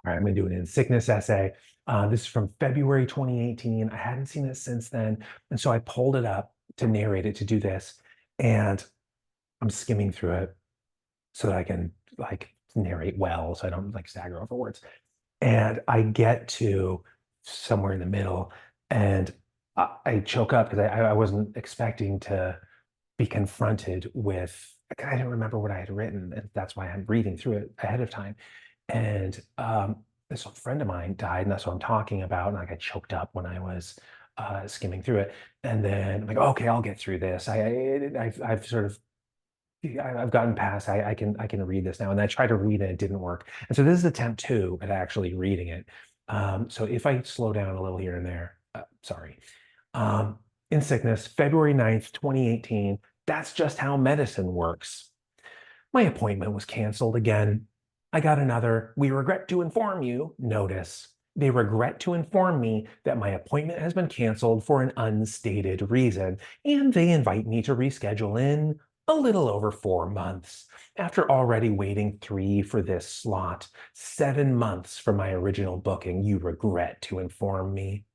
All right, I'm going to do an in sickness essay. This is from February 2018. I hadn't seen it since then. And so I pulled it up to narrate it to do this. And I'm skimming through it so that I can narrate well, so I don't stagger over words. And I get to somewhere in the middle and I choke up because I wasn't expecting to be confronted with, I didn't remember what I had written. And that's why I'm reading through it ahead of time. And this friend of mine died, and that's what I'm talking about. And I got choked up when I was skimming through it. And then I'm like, okay, I'll get through this. I've sort of I've gotten past. I can read this now, and I tried to read it, it didn't work. And so this is attempt two at actually reading it. So if I slow down a little here and there, sorry. Um, in sickness, February 9th, 2018. That's just how medicine works. My appointment was canceled again. I got another, "We regret to inform you" notice. They regret to inform me that my appointment has been canceled for an unstated reason, and they invite me to reschedule in a little over 4 months. After already waiting 3 for this slot, 7 months from my original booking, you regret to inform me.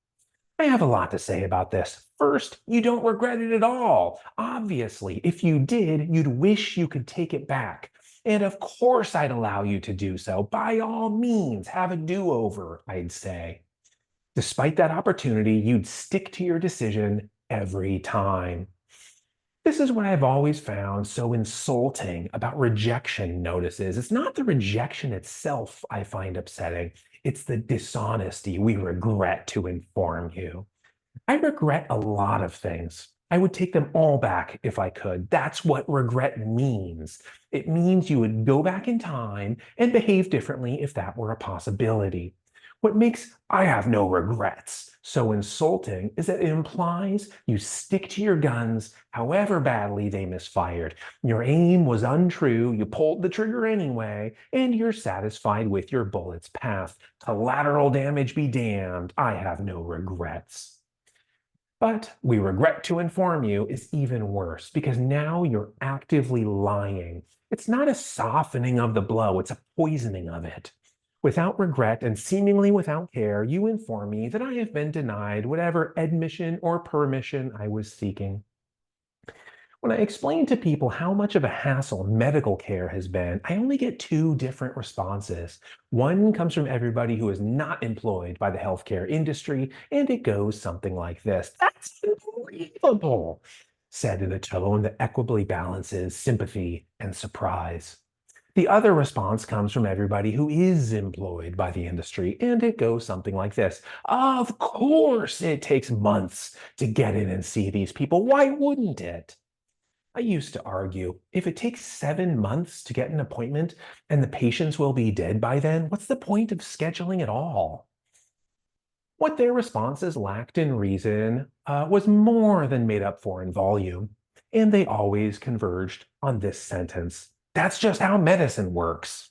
I have a lot to say about this. First, you don't regret it at all. Obviously, if you did, you'd wish you could take it back. And of course, I'd allow you to do so. By all means, have a do over, I'd say. Despite that opportunity, you'd stick to your decision every time. This is what I've always found so insulting about rejection notices. It's not the rejection itself I find upsetting, it's the dishonesty. "We regret to inform you." I regret a lot of things. I would take them all back if I could. That's what regret means. It means you would go back in time and behave differently if that were a possibility. What makes "I have no regrets" so insulting is that it implies you stick to your guns however badly they misfired. Your aim was untrue, you pulled the trigger anyway, and you're satisfied with your bullet's path. Collateral damage be damned, I have no regrets. But "we regret to inform you" is even worse because now you're actively lying. It's not a softening of the blow, it's a poisoning of it. Without regret and seemingly without care, you inform me that I have been denied whatever admission or permission I was seeking. When I explain to people how much of a hassle medical care has been, I only get two different responses. One comes from everybody who is not employed by the healthcare industry, and it goes something like this: "That's unbelievable," said in a tone that equably balances sympathy and surprise. The other response comes from everybody who is employed by the industry, and it goes something like this: "Of course, it takes months to get in and see these people. Why wouldn't it?" I used to argue, if it takes 7 months to get an appointment and the patients will be dead by then, what's the point of scheduling at all? What their responses lacked in reason was more than made up for in volume, and they always converged on this sentence: "That's just how medicine works."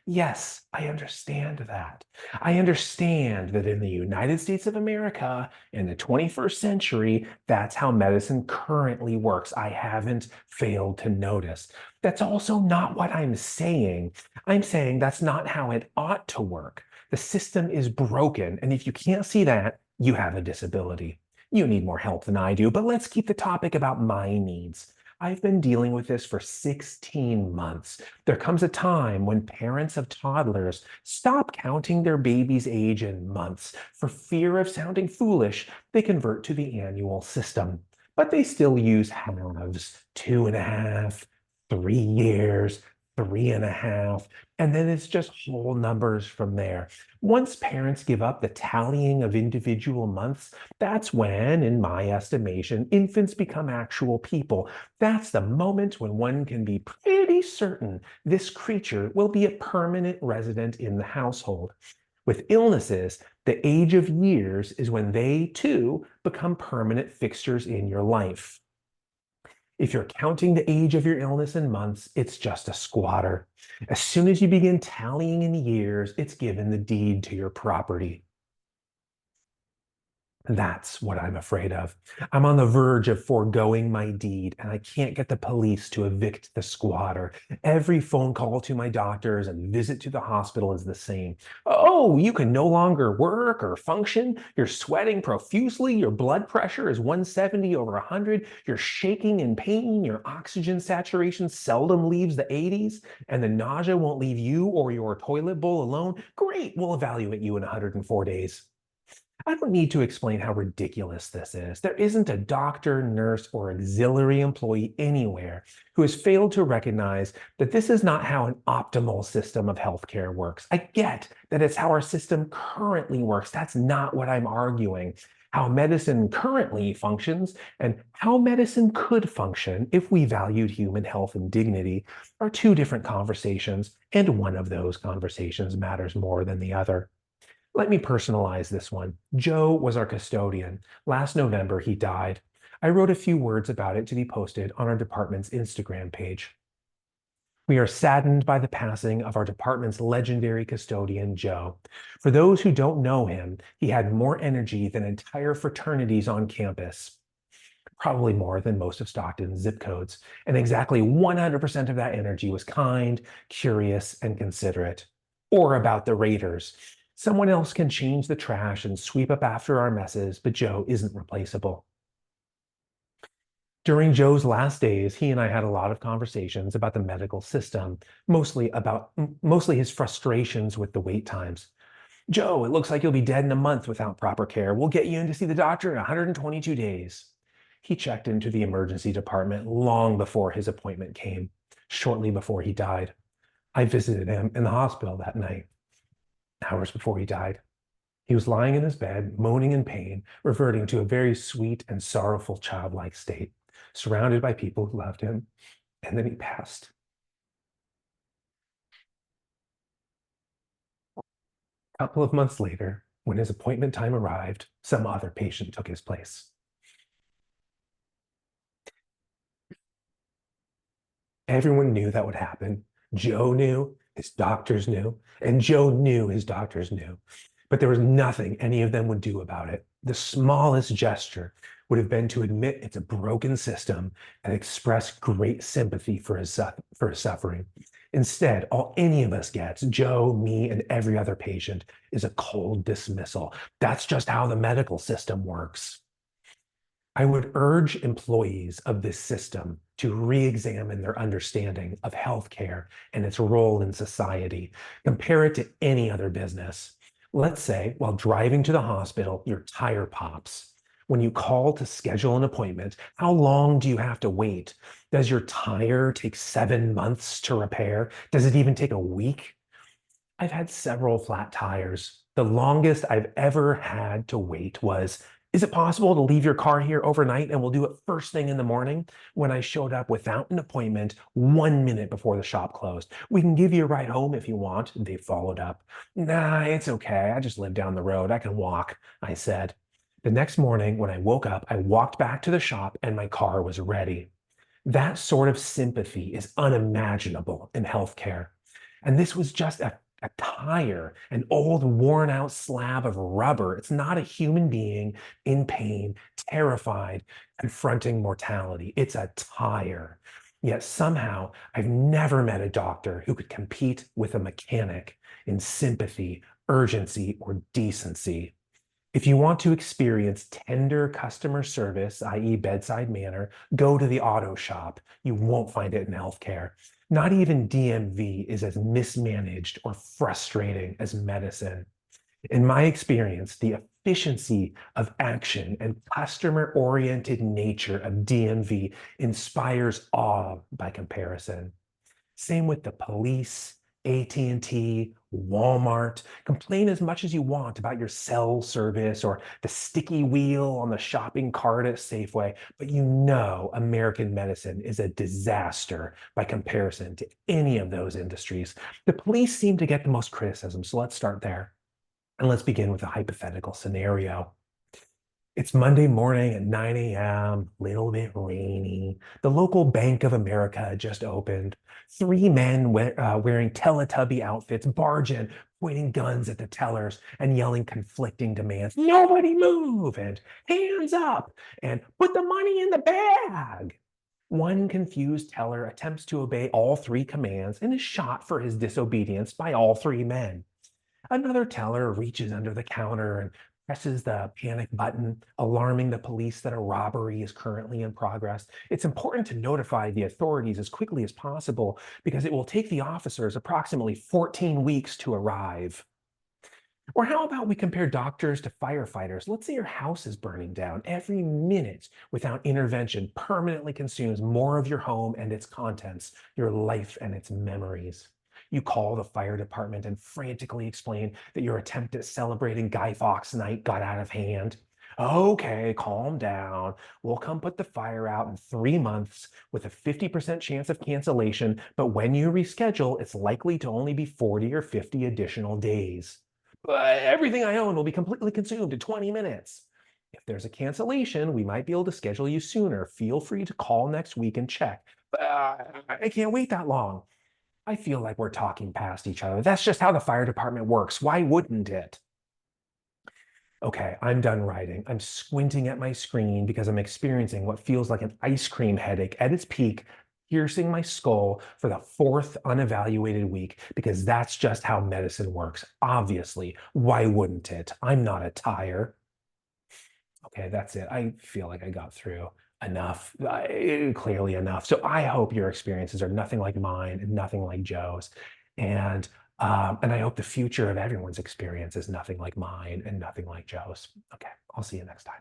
Yes, I understand that. I understand that in the United States of America in the 21st century, that's how medicine currently works. I haven't failed to notice. That's also not what I'm saying. I'm saying that's not how it ought to work. The system is broken, and if you can't see that, you have a disability. You need more help than I do, but let's keep the topic about my needs. I've been dealing with this for 16 months. There comes a time when parents of toddlers stop counting their baby's age in months. For fear of sounding foolish, they convert to the annual system. But they still use halves: 2.5, 3 years, 3.5, and then it's just whole numbers from there. Once parents give up the tallying of individual months, that's when, in my estimation, infants become actual people. That's the moment when one can be pretty certain this creature will be a permanent resident in the household. With illnesses, the age of years is when they too become permanent fixtures in your life. If you're counting the age of your illness in months, it's just a squatter. As soon as you begin tallying in years, it's given the deed to your property. That's what I'm afraid of. I'm on the verge of foregoing my deed, and I can't get the police to evict the squatter. Every phone call to my doctors and visit to the hospital is the same. Oh, you can no longer work or function. You're sweating profusely. Your blood pressure is 170 over 100. You're shaking in pain. Your oxygen saturation seldom leaves the 80s, and the nausea won't leave you or your toilet bowl alone. Great, we'll evaluate you in 104 days. I don't need to explain how ridiculous this is. There isn't a doctor, nurse, or auxiliary employee anywhere who has failed to recognize that this is not how an optimal system of healthcare works. I get that it's how our system currently works. That's not what I'm arguing. How medicine currently functions and how medicine could function if we valued human health and dignity are two different conversations, and one of those conversations matters more than the other. Let me personalize this one. Joe was our custodian. Last November, he died. I wrote a few words about it to be posted on our department's Instagram page. We are saddened by the passing of our department's legendary custodian, Joe. For those who don't know him, he had more energy than entire fraternities on campus, probably more than most of Stockton's zip codes. And exactly 100% of that energy was kind, curious, and considerate. Or about the Raiders. Someone else can change the trash and sweep up after our messes, but Joe isn't replaceable. During Joe's last days, he and I had a lot of conversations about the medical system, mostly his frustrations with the wait times. Joe, it looks like you'll be dead in a month without proper care. We'll get you in to see the doctor in 122 days. He checked into the emergency department long before his appointment came, shortly before he died. I visited him in the hospital that night, hours before he died. He was lying in his bed, moaning in pain, reverting to a very sweet and sorrowful childlike state, surrounded by people who loved him, and then he passed. A couple of months later, when his appointment time arrived, some other patient took his place. Everyone knew that would happen. Joe knew, his doctors knew, and Joe knew his doctors knew. But there was nothing any of them would do about it. The smallest gesture would have been to admit it's a broken system and express great sympathy for his suffering. Instead, all any of us gets, Joe, me, and every other patient, is a cold dismissal. That's just how the medical system works. I would urge employees of this system to re-examine their understanding of healthcare and its role in society. Compare it to any other business. Let's say while driving to the hospital, your tire pops. When you call to schedule an appointment, how long do you have to wait? Does your tire take 7 months to repair? Does it even take a week? I've had several flat tires. The longest I've ever had to wait was, is it possible to leave your car here overnight and we'll do it first thing in the morning? When I showed up without an appointment 1 minute before the shop closed. We can give you a ride home if you want, they followed up. Nah, it's okay. I just live down the road. I can walk, I said. The next morning, when I woke up, I walked back to the shop and my car was ready. That sort of sympathy is unimaginable in healthcare. And this was just a tire, an old worn out slab of rubber. It's not a human being in pain, terrified, confronting mortality. It's a tire. Yet somehow I've never met a doctor who could compete with a mechanic in sympathy, urgency, or decency. If you want to experience tender customer service, i.e., bedside manner, go to the auto shop. You won't find it in healthcare. Not even DMV is as mismanaged or frustrating as medicine. In my experience, the efficiency of action and customer-oriented nature of DMV inspires awe by comparison. Same with the police, AT&T, Walmart. Complain as much as you want about your cell service or the sticky wheel on the shopping cart at Safeway, but you know American medicine is a disaster by comparison to any of those industries. The police seem to get the most criticism, so let's start there. And let's begin with a hypothetical scenario. It's Monday morning at 9 a.m., little bit rainy. The local Bank of America had just opened. Three men wearing Teletubby outfits barge in, pointing guns at the tellers and yelling conflicting demands. Nobody move! And hands up! And put the money in the bag! One confused teller attempts to obey all three commands and is shot for his disobedience by all three men. Another teller reaches under the counter and presses the panic button, alarming the police that a robbery is currently in progress. It's important to notify the authorities as quickly as possible because it will take the officers approximately 14 weeks to arrive. Or how about we compare doctors to firefighters? Let's say your house is burning down. Every minute without intervention permanently consumes more of your home and its contents, your life and its memories. You call the fire department and frantically explain that your attempt at celebrating Guy Fawkes night got out of hand. Okay, calm down. We'll come put the fire out in 3 months with a 50% chance of cancellation, but when you reschedule, it's likely to only be 40 or 50 additional days. But everything I own will be completely consumed in 20 minutes. If there's a cancellation, we might be able to schedule you sooner. Feel free to call next week and check. I can't wait that long. I feel like we're talking past each other. That's just how the fire department works. Why wouldn't it? Okay, I'm done writing. I'm squinting at my screen because I'm experiencing what feels like an ice cream headache at its peak, piercing my skull for the fourth unevaluated week because that's just how medicine works. Obviously, why wouldn't it? I'm not a tire. Okay, that's it. I feel like I got through enough, clearly enough. So I hope your experiences are nothing like mine and nothing like Joe's. And and I hope the future of everyone's experience is nothing like mine and nothing like Joe's. Okay, I'll see you next time.